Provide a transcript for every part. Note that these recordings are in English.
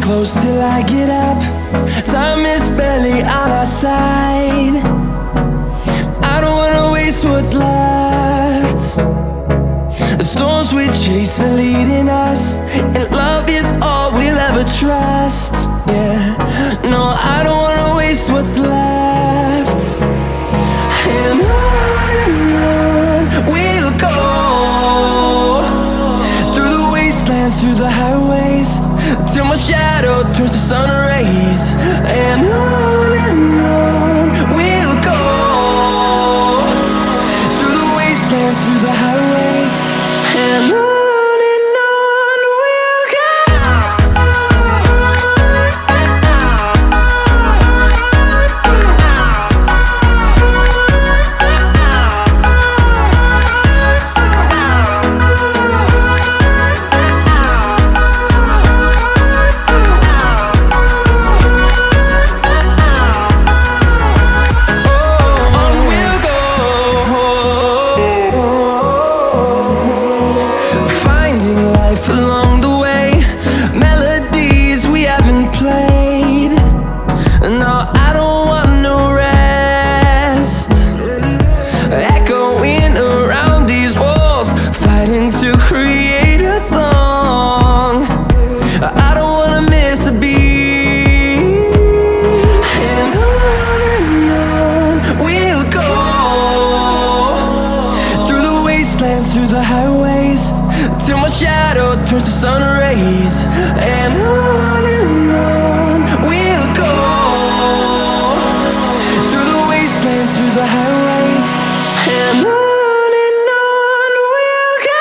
close till I get up. Time is barely on our side. I don't wanna waste what's left. The storms we chase are leading us, and love is all we'll ever trust. Yeah, no, I don't wanna waste what's left. And on we'll go, through the wastelands, through the highways, till my shadow turns to sun rays. And on we'll go, through the wastelands, through the highways, and on. Along the way, melodies we haven't played. No, I don't want no rest. Echoing around these walls, fighting to create a song. I don't wanna miss a beat. And on we'll go, through the wastelands, through the highways, till my shadow turns to sun rays. And on we'll go, through the wastelands, through the highways, and on we'll go.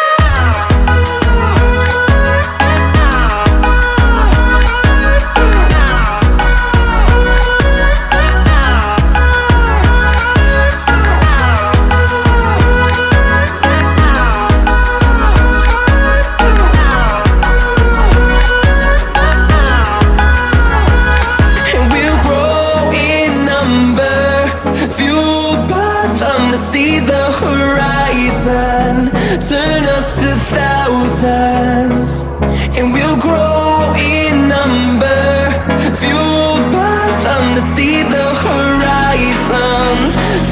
See the horizon, turn us to thousands, and we'll grow in number, fueled by them to see the horizon,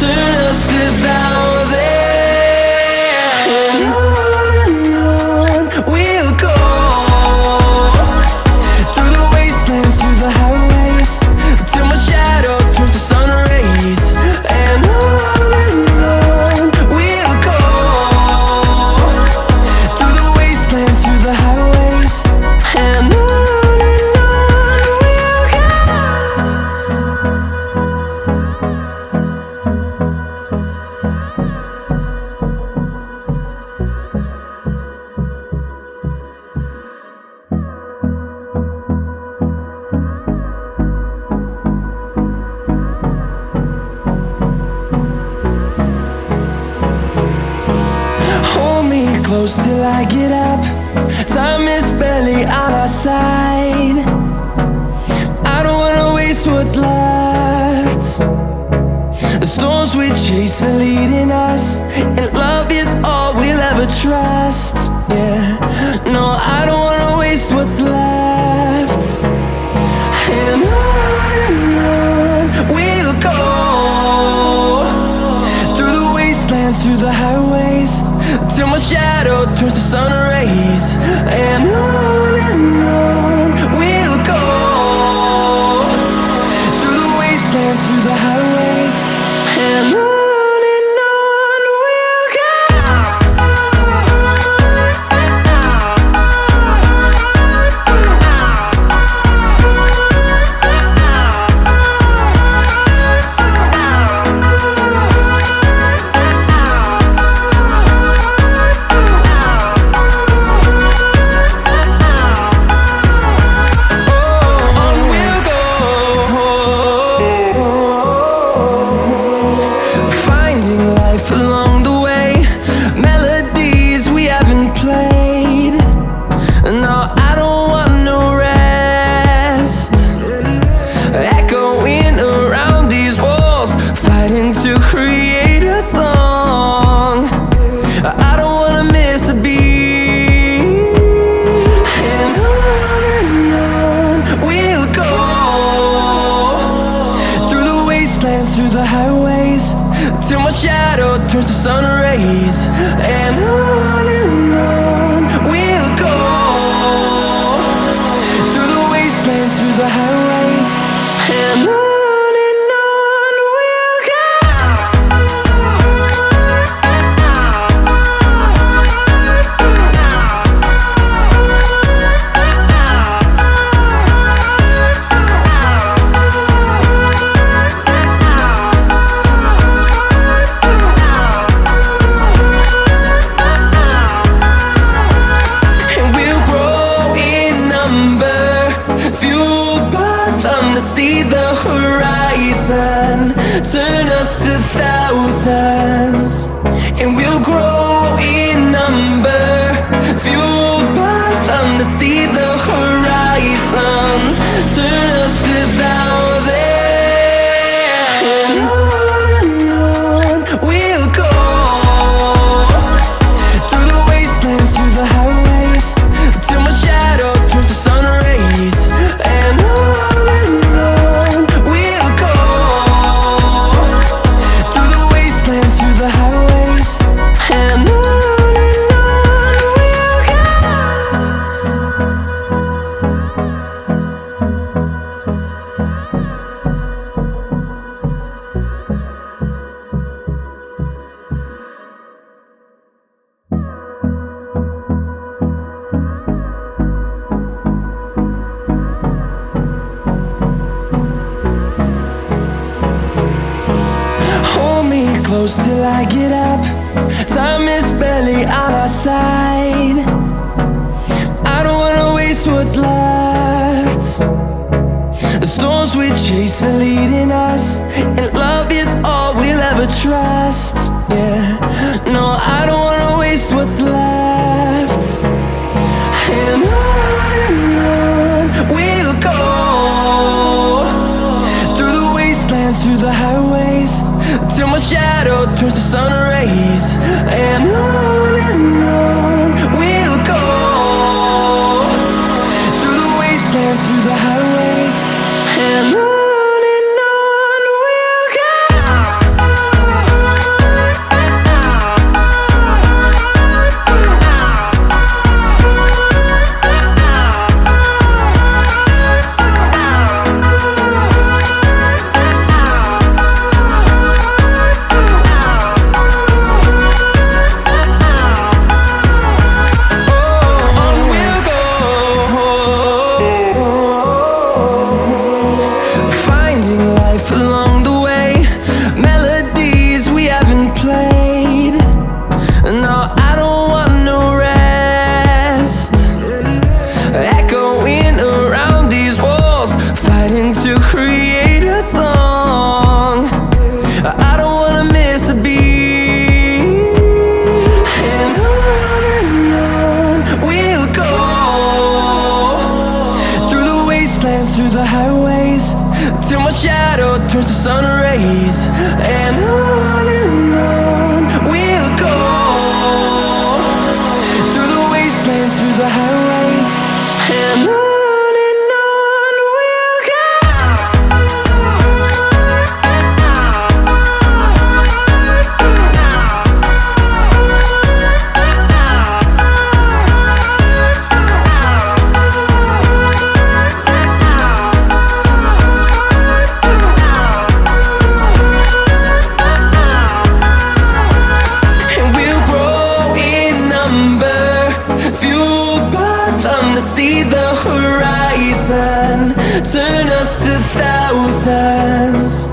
turn us to thousands. And on we'll go, through the wastelands, through the highways, till my shadow turns to sun rays. And close till I get up. Time is barely on our side. I don't wanna waste what's left. The storms we chase are leading us, and love is all we'll ever trust. Yeah, no, I don't wanna waste what's left. And on we'll go, through the wastelands, through the highways, till my shadow turns to sun rays. And on we'll go, through the wastelands, through the highways, and on. We them to see the horizon, turn us to thousands, and we'll grow in number, fueled by them to see the horizon, turn us to thousands. And on we'll go, through the wastelands, through the highways, till my shadow turns to sun rays. And on we'll go, through the wastelands, through the highways. And on we'll go. Hold me close till I get up. Time is barely on our side. I don't wanna waste what's left. The storms we chase are leading us, and love is all we'll ever trust. Yeah, no, I don't wanna waste what's left. And on we'll go, through the wastelands, through the highways, till my shadow turns to sun rays. And on we'll go, through the wastelands, through the highways. And on we'll go. Through the highways, till my shadow turns to sun rays. And on we'll go, through the wastelands, through the highways. And on we'll go. See the horizon, turn us to thousands,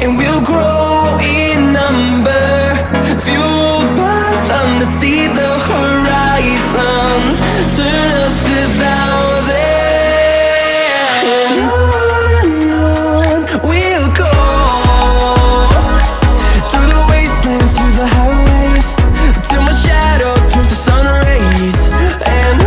and we'll grow in number, fueled by them to see the horizon, turn us to thousands. And on we'll go, through the wastelands, through the highways, till my shadow turns to sun rays. And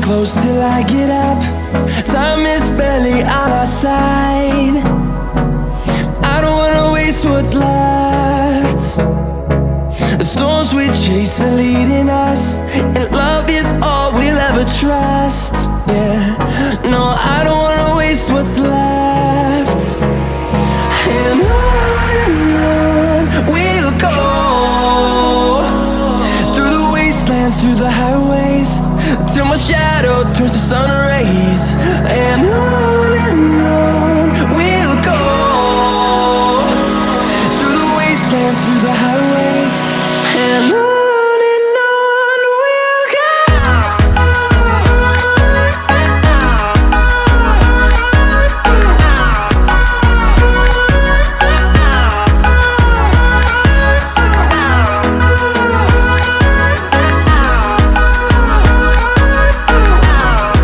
close till I get up. Time is barely on our side. I don't wanna waste what's left. The storms we chase are leading us, and love is all we'll ever trust. Yeah, no, I don't wanna waste what's left.